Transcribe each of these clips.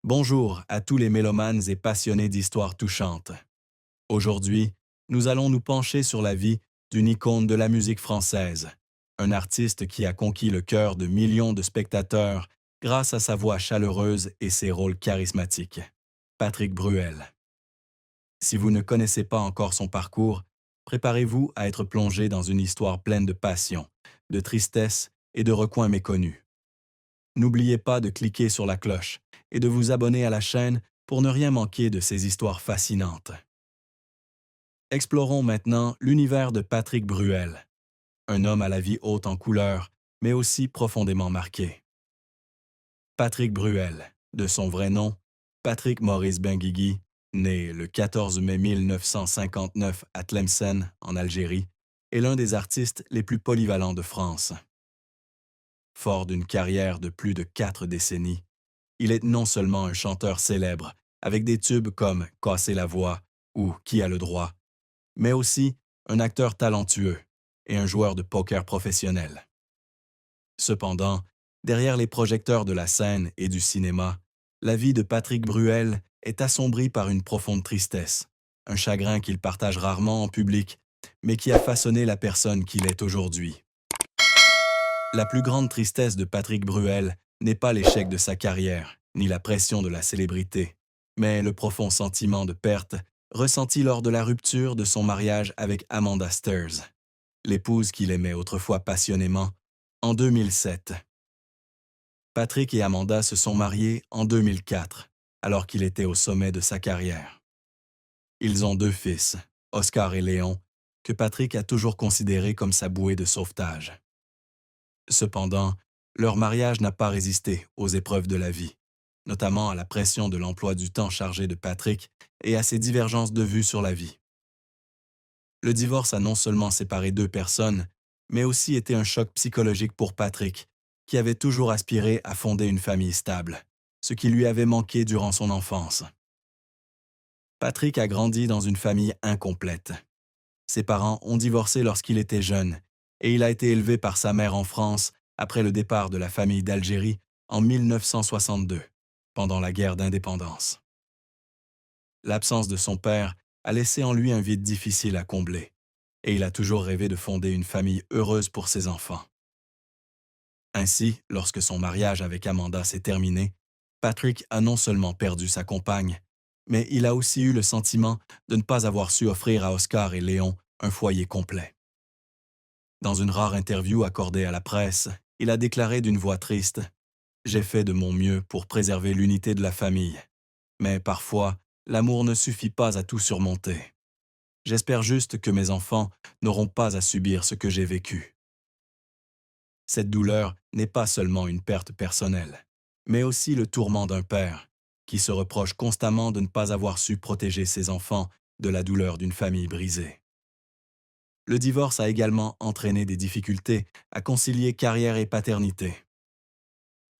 Bonjour à tous les mélomanes et passionnés d'histoires touchantes. Aujourd'hui, nous allons nous pencher sur la vie d'une icône de la musique française, un artiste qui a conquis le cœur de millions de spectateurs grâce à sa voix chaleureuse et ses rôles charismatiques. Patrick Bruel. Si vous ne connaissez pas encore son parcours, préparez-vous à être plongé dans une histoire pleine de passion, de tristesse et de recoins méconnus. N'oubliez pas de cliquer sur la cloche et de vous abonner à la chaîne pour ne rien manquer de ces histoires fascinantes. Explorons maintenant l'univers de Patrick Bruel, un homme à la vie haute en couleurs, mais aussi profondément marqué. Patrick Bruel, de son vrai nom, Patrick Maurice Benguigui, né le 14 mai 1959 à Tlemcen, en Algérie, est l'un des artistes les plus polyvalents de France. Fort d'une carrière de plus de 4 décennies, il est non seulement un chanteur célèbre, avec des tubes comme Casser la voix ou Qui a le droit, mais aussi un acteur talentueux et un joueur de poker professionnel. Cependant, derrière les projecteurs de la scène et du cinéma, la vie de Patrick Bruel est assombrie par une profonde tristesse, un chagrin qu'il partage rarement en public, mais qui a façonné la personne qu'il est aujourd'hui. La plus grande tristesse de Patrick Bruel n'est pas l'échec de sa carrière, ni la pression de la célébrité, mais le profond sentiment de perte ressenti lors de la rupture de son mariage avec Amanda Sters, l'épouse qu'il aimait autrefois passionnément, en 2007. Patrick et Amanda se sont mariés en 2004, alors qu'il était au sommet de sa carrière. Ils ont 2 fils, Oscar et Léon, que Patrick a toujours considérés comme sa bouée de sauvetage. Cependant, leur mariage n'a pas résisté aux épreuves de la vie, notamment à la pression de l'emploi du temps chargé de Patrick et à ses divergences de vues sur la vie. Le divorce a non seulement séparé 2 personnes, mais aussi été un choc psychologique pour Patrick, qui avait toujours aspiré à fonder une famille stable, ce qui lui avait manqué durant son enfance. Patrick a grandi dans une famille incomplète. Ses parents ont divorcé lorsqu'il était jeune, et il a été élevé par sa mère en France après le départ de la famille d'Algérie en 1962, pendant la guerre d'indépendance. L'absence de son père a laissé en lui un vide difficile à combler, et il a toujours rêvé de fonder une famille heureuse pour ses enfants. Ainsi, lorsque son mariage avec Amanda s'est terminé, Patrick a non seulement perdu sa compagne, mais il a aussi eu le sentiment de ne pas avoir su offrir à Oscar et Léon un foyer complet. Dans une rare interview accordée à la presse, il a déclaré d'une voix triste : « J'ai fait de mon mieux pour préserver l'unité de la famille. Mais parfois, l'amour ne suffit pas à tout surmonter. J'espère juste que mes enfants n'auront pas à subir ce que j'ai vécu. » Cette douleur n'est pas seulement une perte personnelle, mais aussi le tourment d'un père qui se reproche constamment de ne pas avoir su protéger ses enfants de la douleur d'une famille brisée. Le divorce a également entraîné des difficultés à concilier carrière et paternité.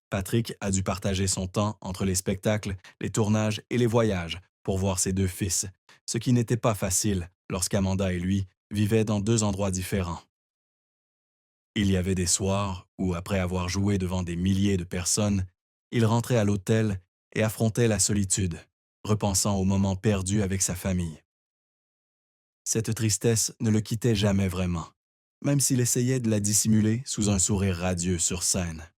Patrick a dû partager son temps entre les spectacles, les tournages et les voyages pour voir ses 2 fils, ce qui n'était pas facile lorsqu'Amanda et lui vivaient dans 2 endroits différents. Il y avait des soirs où, après avoir joué devant des milliers de personnes, il rentrait à l'hôtel et affrontait la solitude, repensant aux moments perdus avec sa famille. Cette tristesse ne le quittait jamais vraiment, même s'il essayait de la dissimuler sous un sourire radieux sur scène.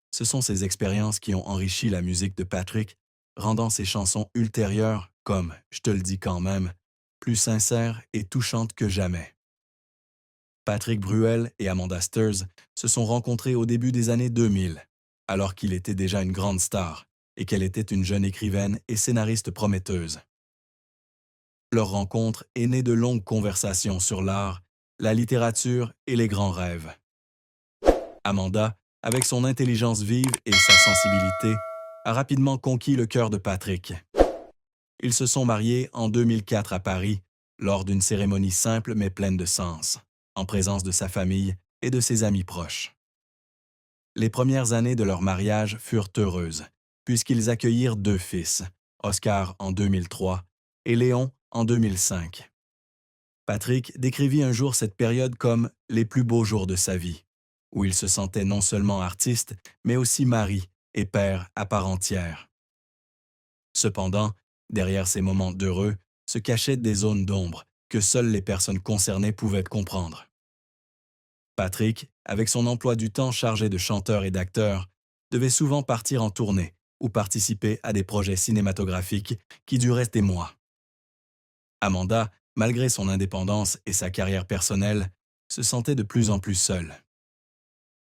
Ce sont ces expériences qui ont enrichi la musique de Patrick, rendant ses chansons ultérieures, comme Je te le dis quand même, plus sincères et touchantes que jamais. Patrick Bruel et Amanda Sters se sont rencontrés au début des années 2000, alors qu'il était déjà une grande star et qu'elle était une jeune écrivaine et scénariste prometteuse. Leur rencontre est née de longues conversations sur l'art, la littérature et les grands rêves. Amanda, avec son intelligence vive et sa sensibilité, a rapidement conquis le cœur de Patrick. Ils se sont mariés en 2004 à Paris, lors d'une cérémonie simple mais pleine de sens, en présence de sa famille et de ses amis proches. Les premières années de leur mariage furent heureuses, puisqu'ils accueillirent 2 fils, Oscar en 2003 et Léon en 2005. Patrick décrivit un jour cette période comme « les plus beaux jours de sa vie », où il se sentait non seulement artiste, mais aussi mari et père à part entière. Cependant, derrière ces moments d'heureux, se cachaient des zones d'ombre que seules les personnes concernées pouvaient comprendre. Patrick, avec son emploi du temps chargé de chanteur et d'acteur, devait souvent partir en tournée ou participer à des projets cinématographiques qui duraient des mois. Amanda, malgré son indépendance et sa carrière personnelle, se sentait de plus en plus seule.